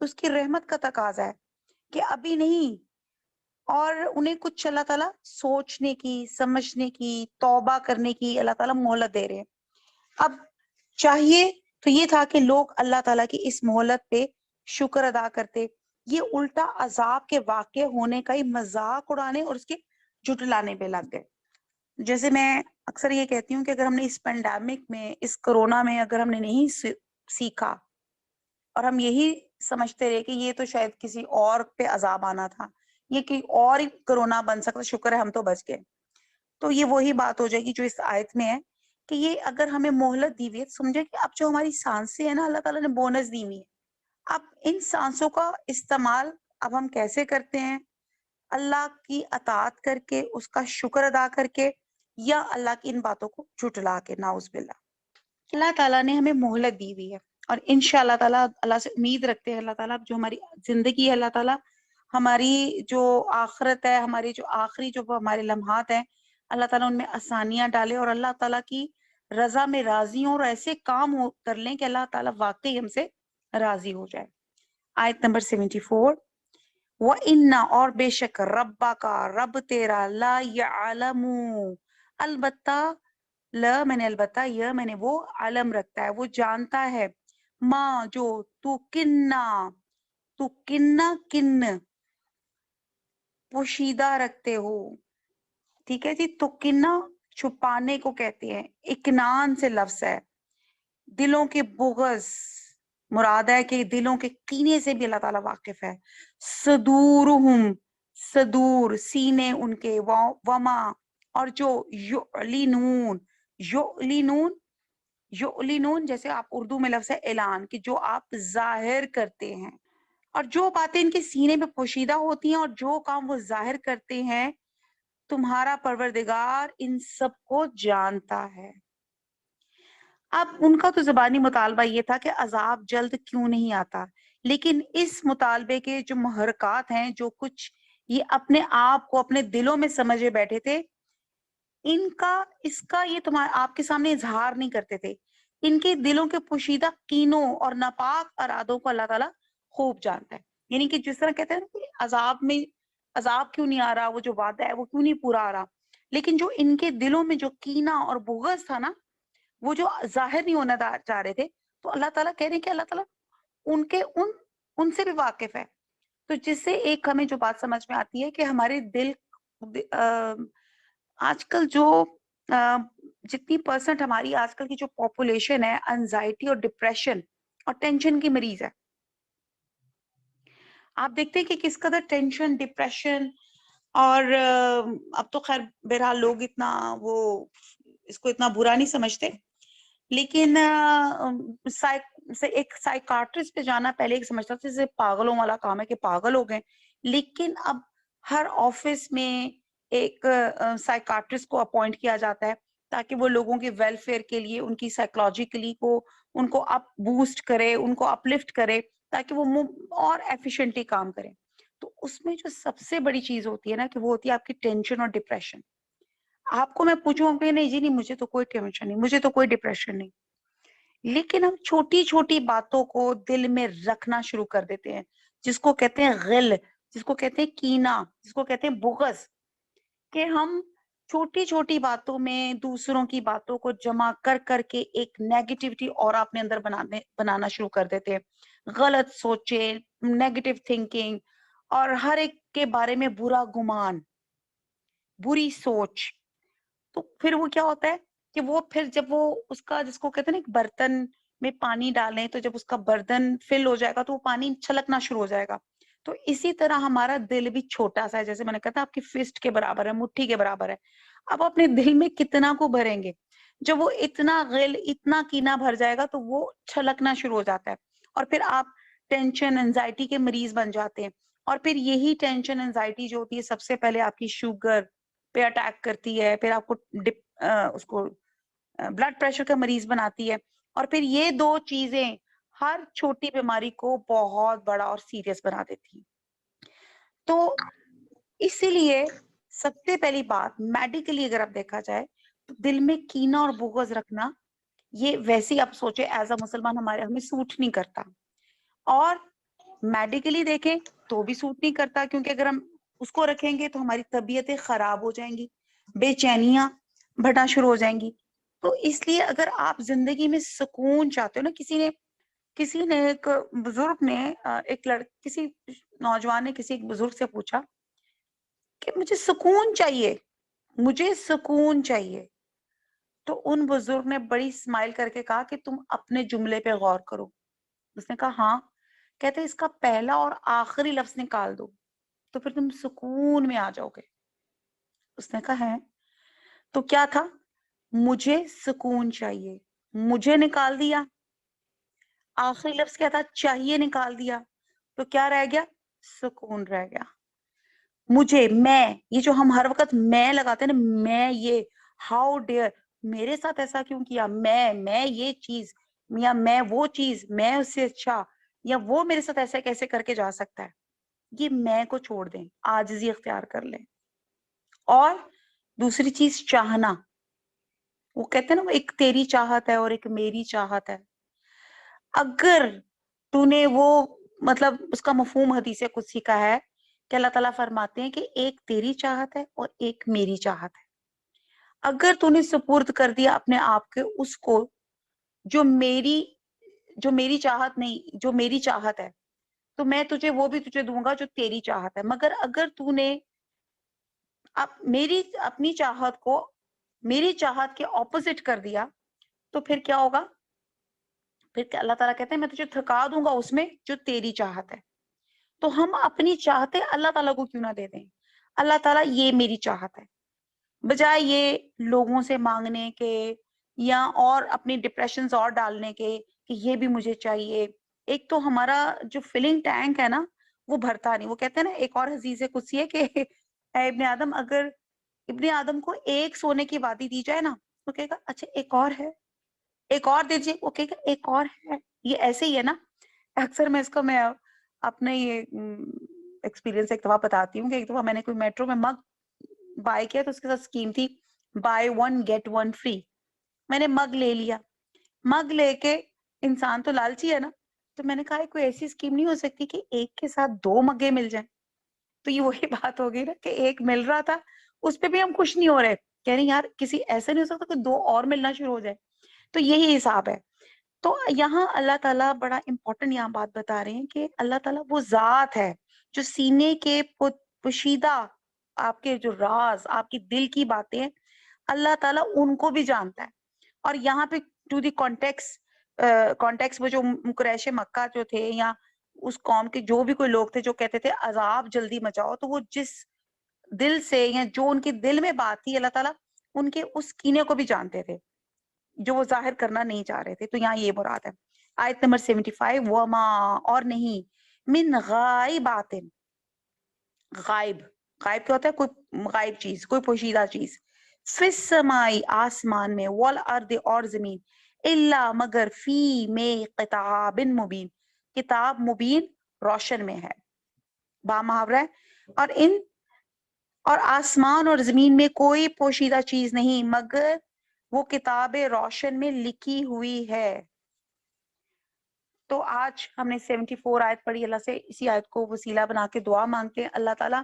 اس کی رحمت کا تقاضا ہے کہ ابھی نہیں، اور انہیں کچھ اللہ تعالیٰ سوچنے کی، سمجھنے کی، توبہ کرنے کی اللہ تعالیٰ مہلت دے رہے ہیں۔ اب چاہیے تو یہ تھا کہ لوگ اللہ تعالیٰ کی اس مہلت پہ شکر ادا کرتے، یہ الٹا عذاب کے واقع ہونے کا ہی مذاق اڑانے اور اس کے جھٹلانے پہ لگ گئے۔ جیسے میں اکثر یہ کہتی ہوں کہ اگر ہم نے اس پینڈیمک میں، اس کرونا میں اگر ہم نے نہیں سیکھا اور ہم یہی سمجھتے رہے کہ یہ تو شاید کسی اور پہ عذاب آنا تھا، یہ کہ اور ہی کرونا بن سکتا، شکر ہے ہم تو بچ گئے، تو یہ وہی بات ہو جائے گی جو اس آیت میں ہے کہ یہ اگر ہمیں مہلت دی ہوئی ہے، سمجھے کہ اب جو ہماری سانسیں ہیں نا، اللہ تعالیٰ نے بونس دی ہوئی ہے، اب ان سانسوں کا استعمال اب ہم کیسے کرتے ہیں؟ اللہ کی اطاعت کر کے، اس کا شکر ادا کر کے، یا اللہ کی ان باتوں کو جھٹلا کے، نعوذ باللہ۔ اللہ تعالیٰ نے ہمیں مہلت دی ہوئی ہے، اور انشاءاللہ تعالیٰ اللہ سے امید رکھتے ہیں اللہ تعالیٰ جو ہماری زندگی ہے، اللہ تعالیٰ ہماری جو آخرت ہے، ہماری جو آخری جو ہمارے لمحات ہیں، اللہ تعالیٰ ان میں آسانیاں ڈالے اور اللہ تعالیٰ کی رضا میں راضی ہوں، اور ایسے کام کر لیں کہ اللہ تعالیٰ واقعی ہم سے راضی ہو جائے۔ آیت نمبر 74، وَإِنَّ اور بے شک ربا کا رب تیرا لا يعلم البتہ، لا میں نے البتہ، یہ میں نے وہ علم رکھتا ہے، وہ جانتا ہے، ماں جو تو کنہ کن پوشیدہ رکھتے ہو، ٹھیک ہے جی، تو کنہ چھپانے کو کہتے ہیں، اکنان سے لفظ ہے، دلوں کے بغض مراد ہے کہ دلوں کے کینے سے بھی اللہ تعالیٰ واقف ہے، صدورہم صدور سینے ان کے، وما اور جو یعلنون یعلنون جیسے آپ اردو میں لفظ ہے اعلان، کہ جو آپ ظاہر کرتے ہیں، اور جو باتیں ان کے سینے میں پوشیدہ ہوتی ہیں اور جو کام وہ ظاہر کرتے ہیں، تمہارا پروردگار ان سب کو جانتا ہے۔ اب ان کا تو زبانی مطالبہ یہ تھا کہ عذاب جلد کیوں نہیں آتا، لیکن اس مطالبے کے جو محرکات ہیں، جو کچھ یہ اپنے آپ کو اپنے دلوں میں سمجھے بیٹھے تھے، اس کا یہ آپ کے سامنے اظہار نہیں کرتے تھے۔ ان کے دلوں کے پوشیدہ کینوں اور ناپاک ارادوں کو اللہ تعالیٰ خوب جانتا ہے۔ یعنی کہ جس طرح کہتے ہیں نا کہ عذاب کیوں نہیں آ رہا، وہ جو وعدہ ہے وہ کیوں نہیں پورا آ رہا، لیکن جو ان کے دلوں میں جو کینہ اور بغض تھا نا، وہ جو ظاہر نہیں ہونا چاہ رہے تھے، تو اللہ تعالیٰ کہہ رہے ہیں کہ اللہ تعالیٰ ان سے بھی واقف ہے۔ تو جس سے ایک ہمیں جو بات سمجھ میں آتی ہے کہ ہمارے دل آج کل جو جتنی پرسنٹ ہماری آج کل کی جو پاپولیشن ہے، انزائٹی اور ڈپریشن اور ٹینشن کی مریض ہے۔ آپ دیکھتے ہیں کہ کس قدر ٹینشن، ڈپریشن، اور اب تو خیر بہرحال لوگ اتنا اس کو اتنا برا نہیں سمجھتے، لیکن ایک سائیکارٹرسٹ پہ جانا پہلے ایک سمجھتا تھا جیسے پاگلوں والا کام ہے کہ پاگل ہو گئے، لیکن اب ہر آفس میں ایک سائیکارٹرسٹ کو اپوائنٹ کیا جاتا ہے تاکہ وہ لوگوں کے ویلفیئر کے لیے ان کی سائیکولوجیکلی ان کو اپ بوسٹ کرے، ان کو اپ لفٹ کرے تاکہ وہ اور ایفیشینٹلی کام کریں۔ تو اس میں جو سب سے بڑی چیز ہوتی ہے نا کہ وہ ہوتی ہے آپ کی ٹینشن اور ڈپریشن۔ آپ کو میں پوچھوں کہ نہیں جی نہیں، مجھے تو کوئی ٹینشن نہیں، مجھے تو کوئی ڈپریشن نہیں، لیکن ہم چھوٹی چھوٹی باتوں کو دل میں رکھنا شروع کر دیتے ہیں، جس کو کہتے ہیں غل، جس کو کہتے ہیں کینہ، جس کو کہتے ہیں بغض، کہ ہم چھوٹی چھوٹی باتوں میں دوسروں کی باتوں کو جمع کر کے ایک نیگیٹیوٹی اور اپنے اندر بنانا شروع کر دیتے ہیں، غلط سوچیں، نیگیٹو تھنکنگ، اور ہر ایک کے بارے میں برا گمان، بری سوچ۔ تو پھر وہ کیا ہوتا ہے کہ وہ پھر جب وہ اس کا جس کو کہتے ہیں نا ایک برتن میں پانی ڈالیں تو جب اس کا برتن فل ہو جائے گا تو وہ پانی چھلکنا شروع ہو جائے گا۔ تو اسی طرح ہمارا دل بھی چھوٹا سا ہے، جیسے میں نے کہا تھا آپ کی فسٹ کے برابر ہے، مٹھی کے برابر ہے۔ اب اپنے دل میں کتنا کو بھریں گے؟ جب وہ اتنا غل، اتنا کینہ بھر جائے گا تو وہ چھلکنا شروع ہو جاتا ہے، اور پھر آپ ٹینشن، انزائٹی کے مریض بن جاتے ہیں، اور پھر یہی ٹینشن، انزائٹی جو ہوتی ہے سب سے پہلے آپ کی شوگر پہ اٹیک کرتی ہے، پھر آپ کو اس کو بلڈ پریشر کا مریض بناتی ہے، اور پھر یہ دو چیزیں ہر چھوٹی بیماری کو بہت بڑا اور سیریس بنا دیتی ہیں۔ تو اسی لیے سب سے پہلی بات میڈیکلی اگر آپ دیکھا جائے تو دل میں کینہ اور بغض رکھنا، یہ ویسے آپ سوچے ایز اے مسلمان ہمیں سوٹ نہیں کرتا، اور میڈیکلی دیکھیں تو بھی سوٹ نہیں کرتا, کیونکہ اگر ہم اس کو رکھیں گے تو ہماری طبیعتیں خراب ہو جائیں گی, بے چینیاں بڑھنا شروع ہو جائیں گی. تو اس لیے اگر آپ زندگی میں سکون چاہتے ہو نا, کسی نے ایک بزرگ نے کسی نوجوان نے کسی ایک بزرگ سے پوچھا کہ مجھے سکون چاہیے, مجھے سکون چاہیے. تو ان بزرگ نے بڑی اسمائل کر کے کہا کہ تم اپنے جملے پہ غور کرو. اس نے کہا ہاں. کہتے اس کا پہلا اور آخری لفظ نکال دو تو پھر تم سکون میں آ جاؤ گے. اس نے کہا ہے تو کیا تھا؟ مجھے سکون چاہیے, مجھے نکال دیا. آخری لفظ کیا تھا؟ چاہیے نکال دیا. تو کیا رہ گیا؟ سکون رہ گیا. مجھے, میں, یہ جو ہم ہر وقت میں لگاتے ہیں نا, میں یہ, ہاؤ ڈیئر, میرے ساتھ ایسا کیوں کیا, میں یہ چیز, یا میں وہ چیز, میں اس سے اچھا, یا وہ میرے ساتھ ایسا کیسے کر کے جا سکتا ہے. یہ میں کو چھوڑ دیں, عاجزی اختیار کر لیں. اور دوسری چیز چاہنا. وہ کہتے ہیں نا, وہ ایک تیری چاہت ہے اور ایک میری چاہت ہے. اگر تو نے وہ مطلب اس کا مفہوم حدیث قدسی کا ہے کہ اللہ تعالیٰ فرماتے ہیں کہ ایک تیری چاہت ہے اور ایک میری چاہت ہے. اگر تو نے سپرد کر دیا اپنے آپ کے اس کو جو میری چاہت نہیں, جو میری چاہت ہے, تو میں تجھے وہ بھی تجھے دوں گا جو تیری چاہت ہے. مگر اگر تو نے اپنی چاہت کو میری چاہت کے اپوزٹ کر دیا تو پھر کیا ہوگا؟ پھر اللہ تعالیٰ کہتے ہیں میں تجھے تھکا دوں گا اس میں جو تیری چاہت ہے. تو ہم اپنی چاہتے اللہ تعالیٰ کو کیوں نہ دے دیں؟ اللہ تعالیٰ یہ میری چاہت ہے, بجائے یہ لوگوں سے مانگنے کے یا اور اپنی ڈپریشنز اور ڈالنے کے کہ یہ بھی مجھے چاہیے. ایک تو ہمارا جو فلنگ ٹینک ہے نا وہ بھرتا نہیں. وہ کہتے ہیں نا, ایک اور حدیث قدسی ہے کہ اے ابن آدم, اگر ابن آدم کو ایک سونے کی وادی دی جائے نا, وہ کہے گا اچھا ایک اور ہے, ایک اور دیجیے, وہ کہے گا ایک اور ہے. یہ ایسے ہی ہے نا. اکثر میں اس کو میں اپنے یہ ایکسپیرینس ایک دفعہ بتاتی ہوں کہ ایک دفعہ میں نے کوئی میٹرو میں مگ بائی کیا تو اس کے ساتھ اسکیم تھی buy one get one free. میں نے مگ لے لیا. مگ لے کے انسان تو لالچی ہے نا, تو میں نے کہا کوئی ایسی اسکیم نہیں ہو سکتی کہ ایک کے ساتھ 2 مگیں مل جائیں. تو یہ وہی بات ہو گئی نا کہ ایک مل رہا تھا اس پہ بھی ہم خوش نہیں ہو رہے, کہہ رہے یار کسی ایسا نہیں ہو سکتا کہ 2 اور ملنا شروع ہو جائے. تو یہی حساب ہے. تو یہاں اللہ تعالیٰ بڑا امپورٹنٹ یہاں بات بتا رہے ہیں کہ اللہ تعالیٰ وہ ذات ہے جو سینے کے پوشیدہ آپ کے جو راز, آپ کی دل کی باتیں, اللہ تعالیٰ ان کو بھی جانتا ہے. اور یہاں پہ ٹو دی کانٹیکس وہ جو قریش مکہ جو تھے یا اس قوم کے جو بھی کوئی لوگ تھے جو کہتے تھے عذاب جلدی مچاؤ, تو وہ جس دل سے یا جو ان کے دل میں بات تھی اللہ تعالیٰ ان کے اس کینے کو بھی جانتے تھے جو وہ ظاہر کرنا نہیں چاہ رہے تھے. تو یہاں یہ مراد ہے. آیت نمبر 75, وما, اور نہیں, من غائبات, غائب, غائب کیا ہوتا ہے؟ کوئی غائب چیز, کوئی پوشیدہ چیز, فی السمائی, آسمان میں, والارض, اور زمین, الا, مگر, فی, میں, کتاب مبین, کتاب مبین, روشن میں ہے. با محاورہ ہے. اور آسمان اور زمین میں کوئی پوشیدہ چیز نہیں مگر وہ کتاب روشن میں لکھی ہوئی ہے. تو آج ہم نے 74 آیت پڑھی. اللہ سے اسی آیت کو وسیلہ بنا کے دعا مانگتے ہیں اللہ تعالیٰ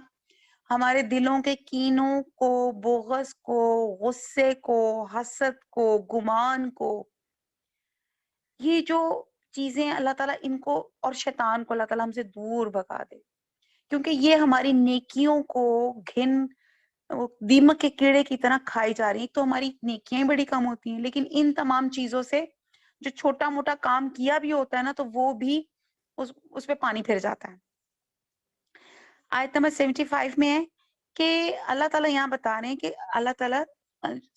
ہمارے دلوں کے کینوں کو, بغض کو, غصے کو, حسد کو, گمان کو, یہ جو چیزیں اللہ تعالیٰ ان کو, اور شیطان کو اللہ تعالیٰ ہم سے دور بھگا دے, کیونکہ یہ ہماری نیکیوں کو گھن دیمک کے کیڑے کی طرح کھائی جا رہی ہیں. تو ہماری نیکیاں بڑی کم ہوتی ہیں, لیکن ان تمام چیزوں سے جو چھوٹا موٹا کام کیا بھی ہوتا ہے نا تو وہ بھی اس پہ پانی پھر جاتا ہے. آیت نمبر 75 میں ہے کہ اللہ تعالیٰ یہاں بتا رہے ہیں کہ اللہ تعالیٰ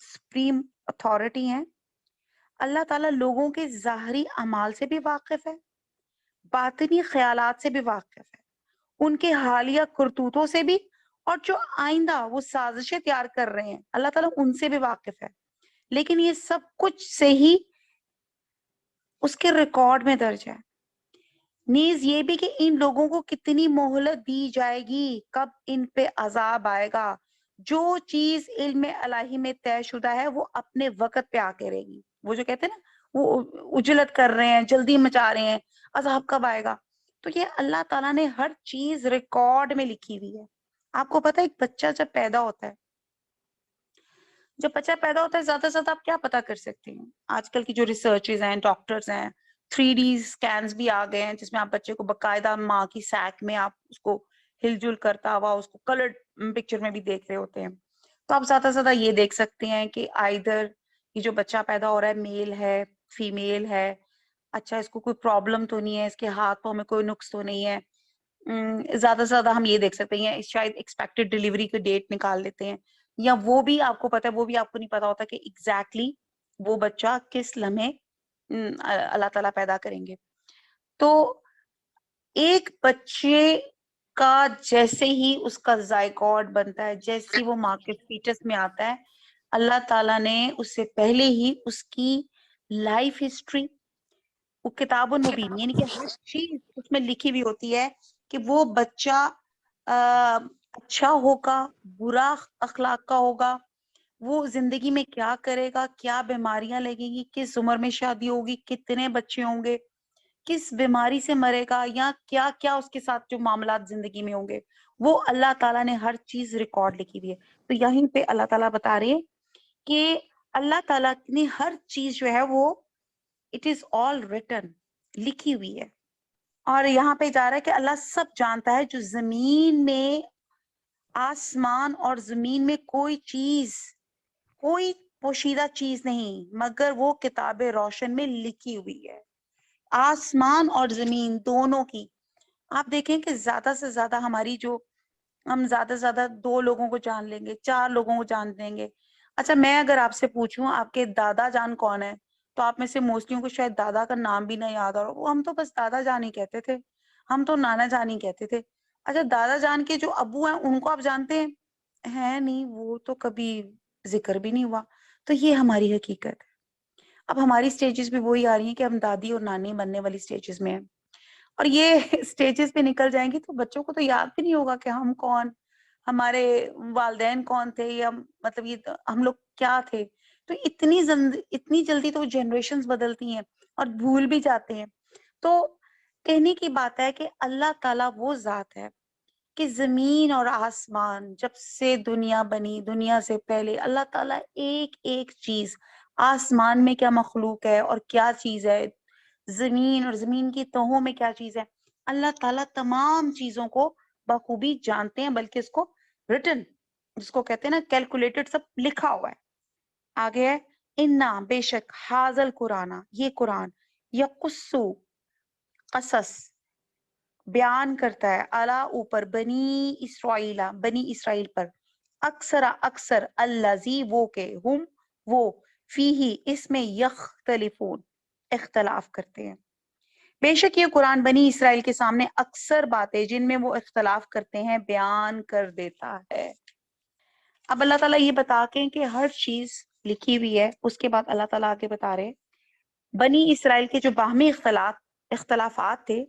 سپریم اتھارٹی ہیں. اللہ تعالیٰ لوگوں کے ظاہری اعمال سے بھی واقف ہے, باطنی خیالات سے بھی واقف ہے, ان کے حالیہ کرتوتوں سے بھی, اور جو آئندہ وہ سازشیں تیار کر رہے ہیں اللہ تعالیٰ ان سے بھی واقف ہے. لیکن یہ سب کچھ سے ہی اس کے ریکارڈ میں درج ہے. نیز یہ بھی کہ ان لوگوں کو کتنی مہلت دی جائے گی, کب ان پہ عذاب آئے گا. جو چیز علم الہی میں طے شدہ ہے وہ اپنے وقت پہ آ کے رہے گی. وہ جو کہتے ہیں نا وہ اجلت کر رہے ہیں, جلدی مچا رہے ہیں, عذاب کب آئے گا, تو یہ اللہ تعالیٰ نے ہر چیز ریکارڈ میں لکھی ہوئی ہے. آپ کو پتا ہے ایک بچہ جب پیدا ہوتا ہے، زیادہ سے زیادہ آپ کیا پتا کر سکتے ہیں؟ آج کل کی جو ریسرچز ہیں، ڈاکٹرز ہیں، 3D اسکینز بھی آ گئے ہیں جس میں آپ بچے کو باقاعدہ ماں کی سیک میں آپ اس کو ہل جل کرتا ہوا اس کو کلرڈ پکچر میں بھی دیکھ رہے ہوتے ہیں. تو آپ زیادہ سے زیادہ یہ دیکھ سکتے ہیں کہ آئدر یہ جو بچہ پیدا ہو رہا ہے میل ہے، فیمیل ہے، اچھا اس کو کوئی پرابلم تو نہیں ہے، اس کے ہاتھوں میں کوئی نقص تو نہیں ہے. زیادہ سے زیادہ ہم یہ دیکھ سکتے ہیں، شاید ایکسپیکٹڈ ڈیلیوری کی ڈیٹ نکال لیتے ہیں، یا وہ بھی آپ کو پتا ہے، وہ بھی آپ کو نہیں پتا ہوتا کہ ایگزیکٹلی وہ بچہ کس لمحے اللہ تعالیٰ پیدا کریں گے. تو ایک بچے کا جیسے ہی اس کا زائگوٹ بنتا ہے، جیسے وہ ماں کے فیٹس میں آتا ہے، اللہ تعالیٰ نے اس سے پہلے ہی اس کی لائف ہسٹری، وہ کتاب المبین، یعنی کہ ہر چیز اس میں لکھی ہوئی ہوتی ہے کہ وہ بچہ اچھا ہوگا، برا اخلاق کا ہوگا، وہ زندگی میں کیا کرے گا، کیا بیماریاں لگیں گی، کس عمر میں شادی ہوگی، کتنے بچے ہوں گے، کس بیماری سے مرے گا، یا کیا کیا اس کے ساتھ جو معاملات زندگی میں ہوں گے، وہ اللہ تعالیٰ نے ہر چیز ریکارڈ لکھی ہوئی ہے. تو یہیں پہ اللہ تعالیٰ بتا رہے ہیں کہ اللہ تعالیٰ نے ہر چیز جو ہے وہ اٹ از آل ریٹن، لکھی ہوئی ہے. اور یہاں پہ جا رہا ہے کہ اللہ سب جانتا ہے، جو زمین میں، آسمان اور زمین میں کوئی پوشیدہ چیز نہیں مگر وہ کتاب روشن میں لکھی ہوئی ہے. آسمان اور زمین دونوں کی. آپ دیکھیں کہ زیادہ سے زیادہ ہم زیادہ سے زیادہ 2 لوگوں کو جان لیں گے، 4 لوگوں کو جان لیں گے. اچھا میں اگر آپ سے پوچھوں آپ کے دادا جان کون ہے، تو آپ میں سے موسٹلیوں کو شاید دادا کا نام بھی نہیں یاد ہو. وہ ہم تو بس دادا جان ہی کہتے تھے، ہم تو نانا جان ہی کہتے تھے. اچھا دادا جان کے جو ابو ہیں ان کو آپ جانتے ہیں نہیں، وہ تو کبھی ذکر بھی نہیں ہوا. تو یہ ہماری حقیقت ہے. اب ہماری سٹیجز بھی وہی آ رہی ہیں کہ ہم دادی اور نانی بننے والی سٹیجز میں ہیں، اور یہ سٹیجز پہ نکل جائیں گی تو بچوں کو تو یاد بھی نہیں ہوگا کہ ہم کون، ہمارے والدین کون تھے، یا مطلب یہ ہم لوگ کیا تھے. تو اتنی جلدی تو جنریشنز بدلتی ہیں اور بھول بھی جاتے ہیں. تو کہنے کی بات ہے کہ اللہ تعالیٰ وہ ذات ہے کہ زمین اور آسمان جب سے دنیا بنی، دنیا سے پہلے اللہ تعالیٰ ایک ایک چیز، آسمان میں کیا مخلوق ہے اور کیا چیز ہے، زمین اور زمین کی تہوں میں کیا چیز ہے، اللہ تعالیٰ تمام چیزوں کو بخوبی جانتے ہیں، بلکہ اس کو ریٹن، جس کو کہتے ہیں نا کیلکولیٹڈ، سب لکھا ہوا ہے. آگے ہے انا، بے شک، حاضل قرآن، یہ قرآن، یقصو، قصص، بیان کرتا ہے، اعلیٰ اوپر، بنی اسرائیل پر، اکثر الذی، وہ کہ، ہم، وہ، فیہ، اس میں، یختلفون، اختلاف کرتے ہیں. بے شک یہ قرآن بنی اسرائیل کے سامنے اکثر باتیں جن میں وہ اختلاف کرتے ہیں بیان کر دیتا ہے. اب اللہ تعالیٰ یہ بتا کے کہ ہر چیز لکھی ہوئی ہے، اس کے بعد اللہ تعالیٰ آگے بتا رہے بنی اسرائیل کے جو باہمی اختلافات تھے.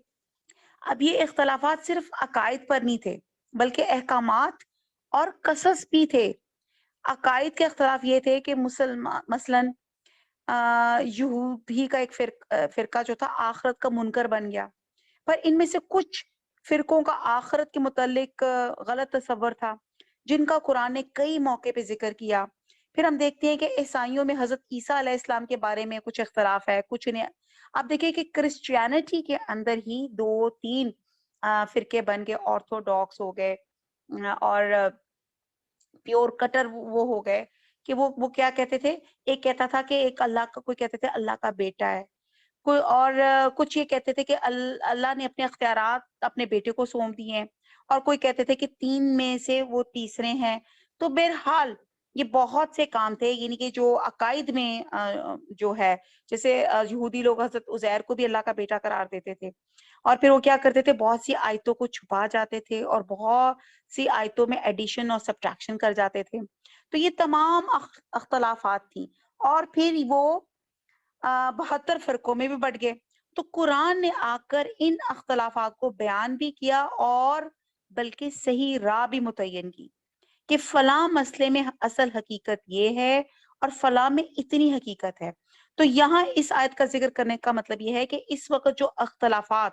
اب یہ اختلافات صرف عقائد پر نہیں تھے بلکہ احکامات اور قصص بھی تھے. عقائد کے اختلاف یہ تھے کہ مثلاً یہودی کا ایک فرقہ جو تھا آخرت کا منکر بن گیا، پر ان میں سے کچھ فرقوں کا آخرت کے متعلق غلط تصور تھا جن کا قرآن نے کئی موقع پہ ذکر کیا. پھر ہم دیکھتے ہیں کہ عیسائیوں میں حضرت عیسیٰ علیہ السلام کے بارے میں کچھ اختلاف ہے، کچھ نے آپ دیکھیں کہ کرسچینٹی کے اندر ہی 2-3 فرقے بن گئے، آرتھوڈاکس ہو گئے اور پیور کٹر وہ ہو گئے کہ وہ کیا کہتے تھے، ایک کہتا تھا کہ ایک اللہ کا، کوئی کہتے تھے اللہ کا بیٹا ہے، کوئی اور کچھ یہ کہتے تھے کہ اللہ نے اپنے اختیارات اپنے بیٹے کو سونپ دیے ہیں، اور کوئی کہتے تھے کہ 3 میں سے وہ تیسرے ہیں. تو بہرحال یہ بہت سے کام تھے، یعنی کہ جو عقائد میں جو ہے، جیسے یہودی لوگ حضرت عزیر کو بھی اللہ کا بیٹا قرار دیتے تھے، اور پھر وہ کیا کرتے تھے، بہت سی آیتوں کو چھپا جاتے تھے اور بہت سی آیتوں میں ایڈیشن اور سبٹریکشن کر جاتے تھے. تو یہ تمام اختلافات تھیں، اور پھر وہ 72 فرقوں میں بھی بٹ گئے. تو قرآن نے آ کر ان اختلافات کو بیان بھی کیا اور بلکہ صحیح راہ بھی متعین کی کہ فلاں مسئلے میں اصل حقیقت یہ ہے اور فلاں میں اتنی حقیقت ہے. تو یہاں اس آیت کا ذکر کرنے کا مطلب یہ ہے کہ اس وقت جو اختلافات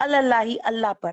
اللہ اللہ پر,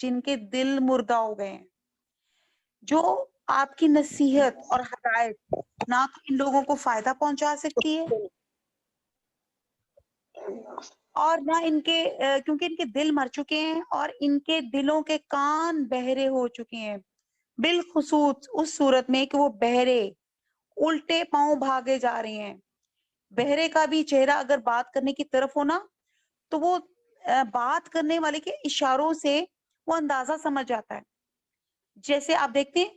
جن کے دل مردہ ہو گئے ہیں، جو آپ کی نصیحت اور ہدایت نہ تو ان لوگوں کو فائدہ پہنچا سکتی ہے اور نہ ان کے کیونکہ ان کے دل مر چکے ہیں اور ان کے دلوں کے کان بہرے ہو چکے ہیں، بالخصوص اس صورت میں کہ وہ بہرے الٹے پاؤں بھاگے جا رہے ہیں۔ بہرے کا بھی چہرہ اگر بات کرنے کی طرف ہو نا تو وہ بات کرنے والے کے اشاروں سے وہ اندازہ سمجھ جاتا ہے۔ جیسے آپ دیکھتے ہیں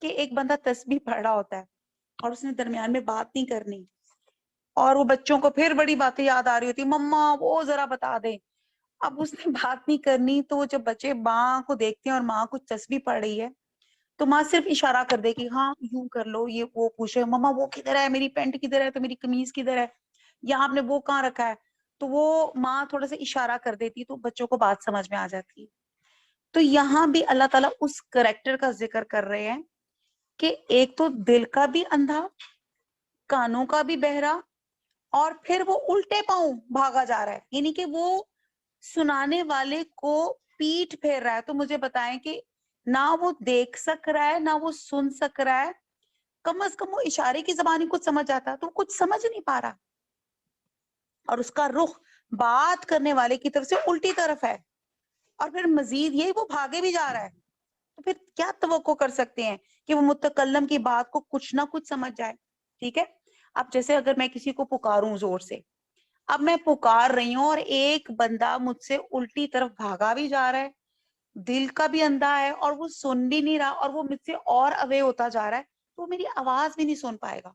کہ ایک بندہ تسبیح پڑھ رہا ہوتا ہے اور اس نے درمیان میں بات نہیں کرنی اور وہ بچوں کو پھر بڑی باتیں یاد آ رہی ہوتی، مما وہ ذرا بتا دے، اب اس نے بات نہیں کرنی تو جب بچے ماں کو دیکھتے ہیں اور ماں کچھ تسبیح پڑھ رہی ہے تو ماں صرف اشارہ کر دے کہ ہاں یوں کر لو، یہ وہ پوچھے مما وہ کدھر ہے، میری پینٹ کدھر ہے، تو میری قمیض کدھر ہے، یا آپ نے وہ کہاں رکھا ہے، تو وہ ماں تھوڑا سا اشارہ کر دیتی تو بچوں کو بات سمجھ میں آ جاتی ہے۔ تو یہاں بھی اللہ تعالیٰ اس کریکٹر کا ذکر کر رہے ہیں کہ ایک تو دل کا بھی اندھا، کانوں کا بھی بہرا، اور پھر وہ الٹے پاؤں بھاگا جا رہا ہے، یعنی کہ وہ سنانے والے کو پیٹھ پھیر رہا ہے۔ تو مجھے بتائیں کہ نہ وہ دیکھ سک رہا ہے نہ وہ سن سک رہا ہے، کم از کم وہ اشارے کی زبان ہی کچھ سمجھ آتا ہے، تو وہ کچھ سمجھ نہیں پا رہا اور اس کا رخ بات کرنے والے کی طرف سے الٹی طرف ہے، اور پھر مزید یہ وہ بھاگے بھی جا رہا ہے، تو پھر کیا توقع کر سکتے ہیں کہ وہ متکلم کی بات کو کچھ نہ کچھ سمجھ جائے؟ ٹھیک ہے، اب جیسے اگر میں کسی کو پکاروں زور سے، اب میں پکار رہی ہوں اور ایک بندہ مجھ سے الٹی طرف بھاگا بھی جا رہا ہے، دل کا بھی اندھا ہے اور وہ سن بھی نہیں رہا اور وہ مجھ سے اور اوے ہوتا جا رہا ہے، تو وہ میری آواز بھی نہیں سن پائے گا۔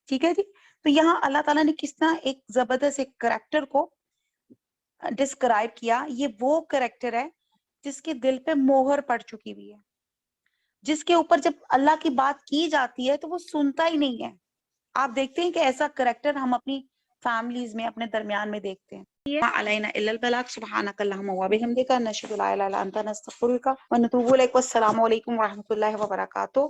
ٹھیک ہے جی، تو یہاں اللہ تعالیٰ نے کس طرح ایک زبردست ایک کریکٹر کو ڈسکرائب کیا، یہ وہ کریکٹر ہے جس کے دل پہ مہر پڑ چکی ہوئی ہے، جس کے اوپر جب اللہ کی بات کی جاتی ہے تو وہ سنتا ہی نہیں ہے۔ آپ دیکھتے ہیں کہ ایسا کریکٹر ہم اپنی فیملیز میں اپنے درمیان میں دیکھتے ہیں۔ علینا الا البلاغ، سبحانک اللہم و بحمدک، نشہد لا الہ الا انت، نستغفرک و نتوب الیک۔ والسلام علیکم و رحمۃ اللہ وبرکاتہ۔